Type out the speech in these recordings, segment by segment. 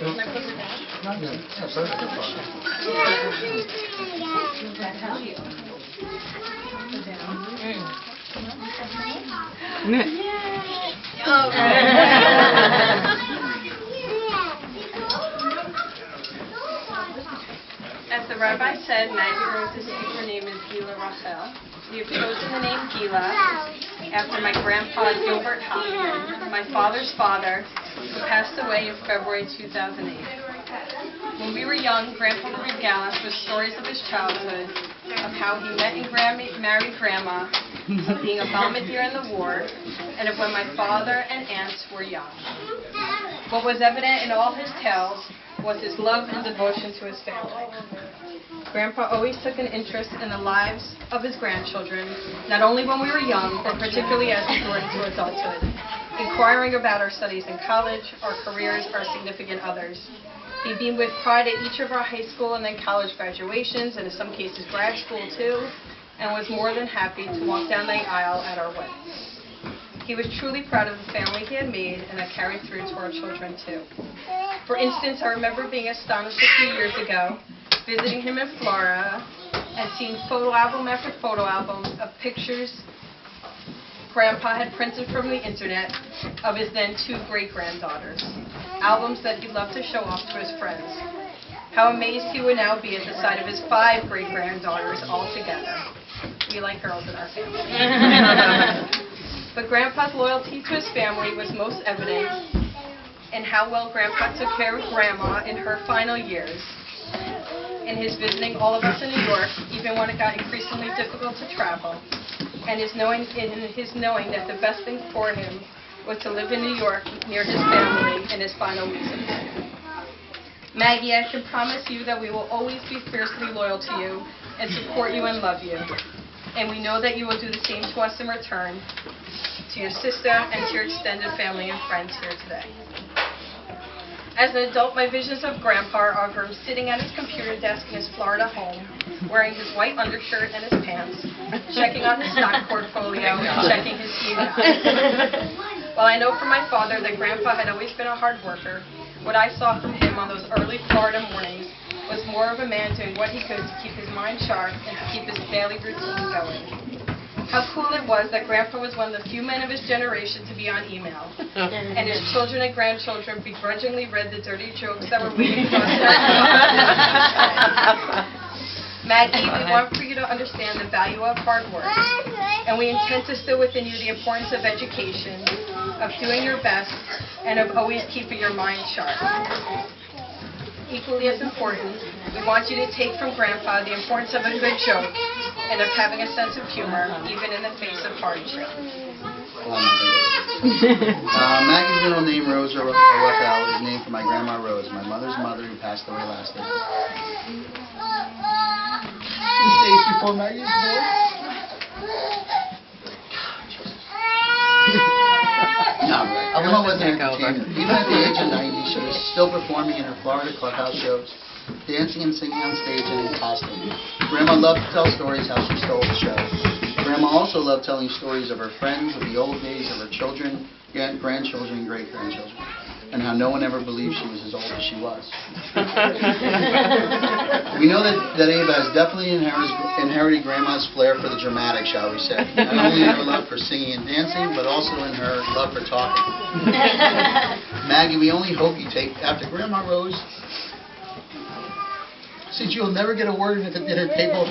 Can I put it down? Not yet. That's fine. That's how you put it down. As the rabbi said, Maggie wrote to see her name is Gila Rachel. We have chosen the name Gila after my grandpa Gilbert Hoffman, my father's father, who passed away in February 2008. When we were young, Grandpa would regale us with stories of his childhood, of how he met and married Grandma, of being a volunteer in the war, and of when my father and aunts were young. What was evident in all his tales was his love and devotion to his family. Grandpa always took an interest in the lives of his grandchildren, not only when we were young, but particularly as we grew into adulthood, inquiring about our studies in college, our careers, our significant others. He beamed with pride at each of our high school and then college graduations, and in some cases grad school too, and was more than happy to walk down the aisle at our weddings. He was truly proud of the family he had made, and that carried through to our children too. For instance, I remember being astonished a few years ago, visiting him in Florida, and seeing photo album after photo album of pictures Grandpa had printed from the internet of his then 2 great-granddaughters, albums that he loved to show off to his friends. How amazed he would now be at the sight of his 5 great-granddaughters all together. We like girls in our family. But Grandpa's loyalty to his family was most evident in how well Grandpa took care of Grandma in her final years, in his visiting all of us in New York, even when it got increasingly difficult to travel, and his knowing that the best thing for him was to live in New York near his family in his final weeks of life. Maggie, I can promise you that we will always be fiercely loyal to you and support you and love you. And we know that you will do the same to us in return, to your sister and to your extended family and friends here today. As an adult, my visions of Grandpa are of him sitting at his computer desk in his Florida home, wearing his white undershirt and his pants, checking on his stock portfolio and checking his email. While I know from my father that Grandpa had always been a hard worker, what I saw from him on those early Florida mornings was more of a man doing what he could to keep his mind sharp and to keep his daily routine going. How cool it was that Grandpa was one of the few men of his generation to be on email, and his children and grandchildren begrudgingly read the dirty jokes that were waiting for us in our Maggie, we want for you to understand the value of hard work, and we intend to instill within you the importance of education, of doing your best, and of always keeping your mind sharp. Equally as important, we want you to take from Grandpa the importance of a good joke and of having a sense of humor, even in the face of hardship. Maggie's middle name, Rose or Raquel, is named for my grandma Rose, my mother's mother, who passed away last April. Days before Maggie's born. No, Grandma wasn't an entertainer. Even at the age of 90, she was still performing in her Florida clubhouse shows, dancing and singing on stage and in costume. Grandma loved to tell stories how she stole the show. Grandma also loved telling stories of her friends, of the old days, of her children, grandchildren, and great-grandchildren, and how no one ever believed she was as old as she was. We know that Ava has definitely inherited Grandma's flair for the dramatic, shall we say. Not only in her love for singing and dancing, but also in her love for talking. Maggie, we only hope you take after Grandma Rose, since you'll never get a word in at the dinner table.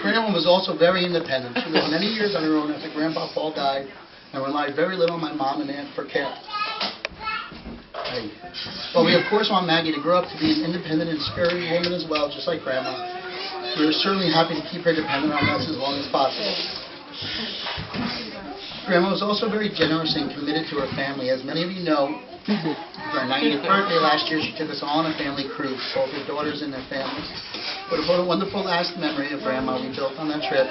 Grandma was also very independent. She lived many years on her own after Grandpa Paul died, and relied very little on my mom and aunt for care. Well, we of course want Maggie to grow up to be an independent and spirited woman as well, just like Grandma. We are certainly happy to keep her dependent on us as long as possible. Grandma was also very generous and committed to her family. As many of you know, for her 90th birthday last year, she took us all on a family cruise, both her daughters and their families. What a wonderful last memory of Grandma we built on that trip.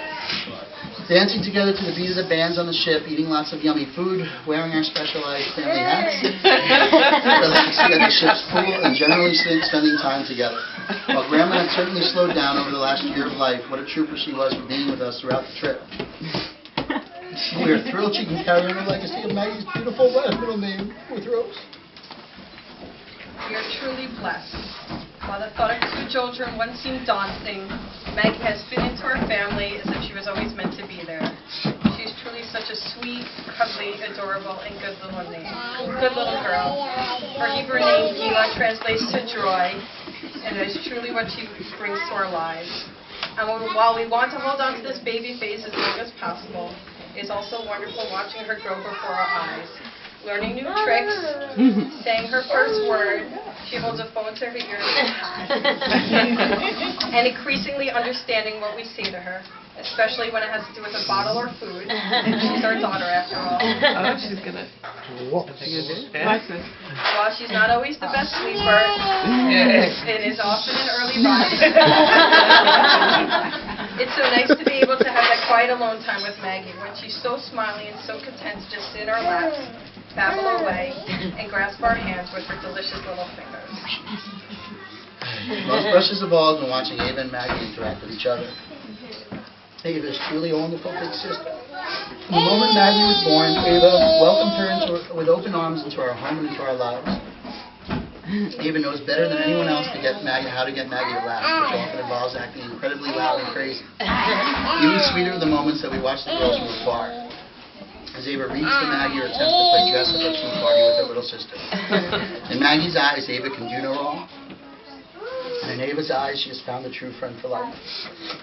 Dancing together to the beat of the bands on the ship, eating lots of yummy food, wearing our specialized family hats, relaxing at the ship's pool, and generally spending time together. While Grandma had certainly slowed down over the last year of life, what a trooper she was for being with us throughout the trip. We are thrilled she can carry on the legacy of Maggie's beautiful middle name with her Rose? We are truly blessed. While the thought of 2 children once seemed daunting, Maggie has fit into our family as if she was always meant to be there. She's truly such a sweet, cuddly, adorable, and good little girl. Her Hebrew name, Gila, translates to joy, and is truly what she brings to our lives. And while we want to hold on to this baby face as long as possible, it's also wonderful watching her grow before our eyes. Learning new tricks, saying her first word, she holds a phone to her ear and increasingly understanding what we say to her, especially when it has to do with a bottle or food. She's our daughter after all. Oh, she's gonna do it? Watch this. While she's not always the best sleeper, it is often an early riser. It's so nice to be able to have that quiet alone time with Maggie when she's so smiley and so content to just sit in our laps, babble away, and grasp our hands with her delicious little fingers. Most precious of all has been watching Ava and Maggie interact with each other. Ava is truly a wonderful big sister. From the moment Maggie was born, Ava welcomed her with open arms into our home and into our lives. Ava knows better than anyone else how to get Maggie to laugh, which often involves acting incredibly loud and crazy. Even sweeter are the moments that we watch the girls from afar. As Ava reads to Maggie or attempts to play dress up or tea party with her little sister. In Maggie's eyes, Ava can do no wrong. And in Ava's eyes, she has found a true friend for life.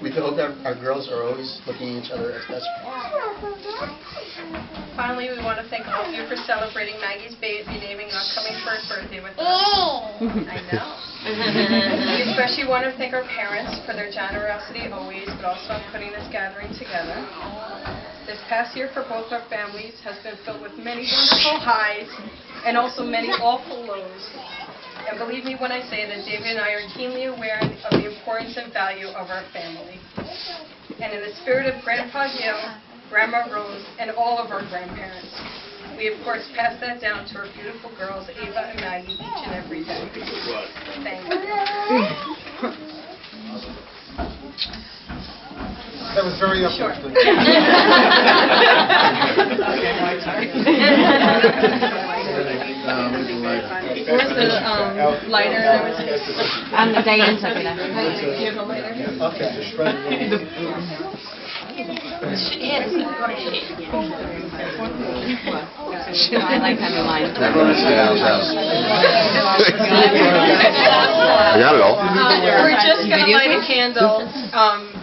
We hope that our girls are always looking at each other as best friends. Finally, we want to thank all of you for celebrating Maggie's baby naming and upcoming first birthday with us. I know. We especially want to thank our parents for their generosity always, but also in putting this gathering together. This past year for both our families has been filled with many wonderful highs and also many awful lows. And believe me when I say that David and I are keenly aware of the importance and value of our family. And in the spirit of Grandpa Gil, Grandma Rose, and all of our grandparents, we of course pass that down to our beautiful girls, Ava and Maggie, each and every day. Thank you. That was very uplifting. Sure. Where's the lighter? There was And the Diane's over there. Do you have a lighter? Okay. I like having mine. Everyone is down. I got it all. We're just going to light a candle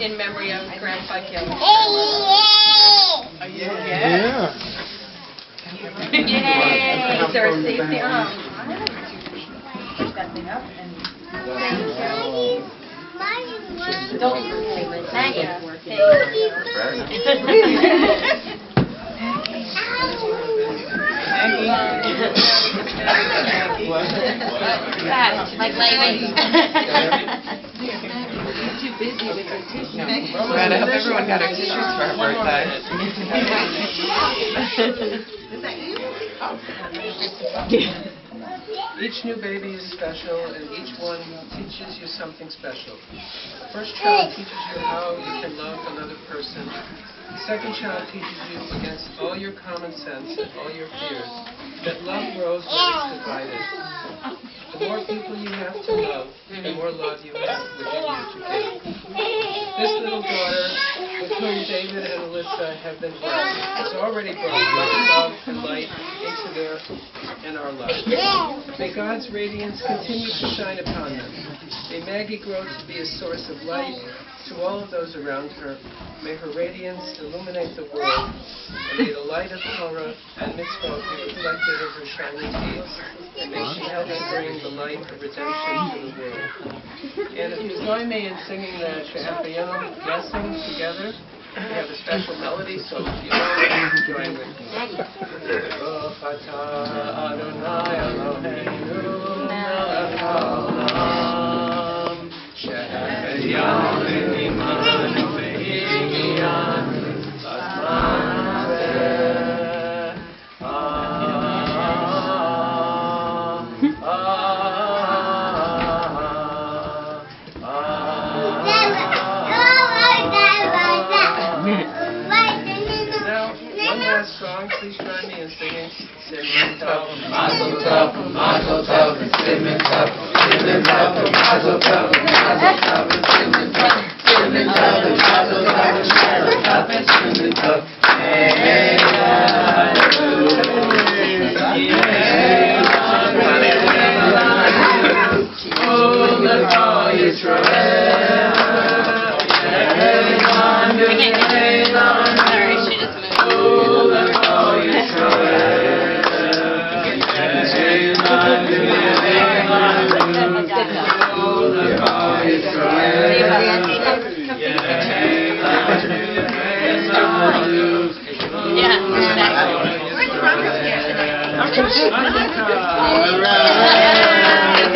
in memory of Grandpa Gil. Yeah. Yay! Is there a safety? Push that thing up and don't Maggie. Like lately. too busy with your tissues. Right, I hope everyone got our tissues for her birthday. Is that you? Each new baby is special, and each one teaches you something special. The first child teaches you how you can love another person. The second child teaches you against all your common sense and all your fears that love grows when it's divided. The more people you have to love, the more love you have within you to give. This little daughter, with whom David and Alyssa have been blessed, has already brought much love and light into their and our lives. May God's radiance continue to shine upon them. May Maggie grow to be a source of light to all of those around her. May her radiance illuminate the world. And may the light of Torah and mitzvot be reflected in her shining deeds. And may she help to bring the light of redemption to the world. And if you join me in singing the She'achayenu blessing together, we have a special melody, so if you know, join with me. Baruch atah Adonai Eloheinu melech haolam, she'achayanu imanu ve'higiyanu b'zman hazeh. Now, one last song. Please join me in singing Sing Mazel tov, mazel tov, and simmen tov, simmen tov, and mazel tov, and mazel tov, and simmen tov, simmen tov, and mazel tov, and mazel tov, and simmen tov. Hey, All right.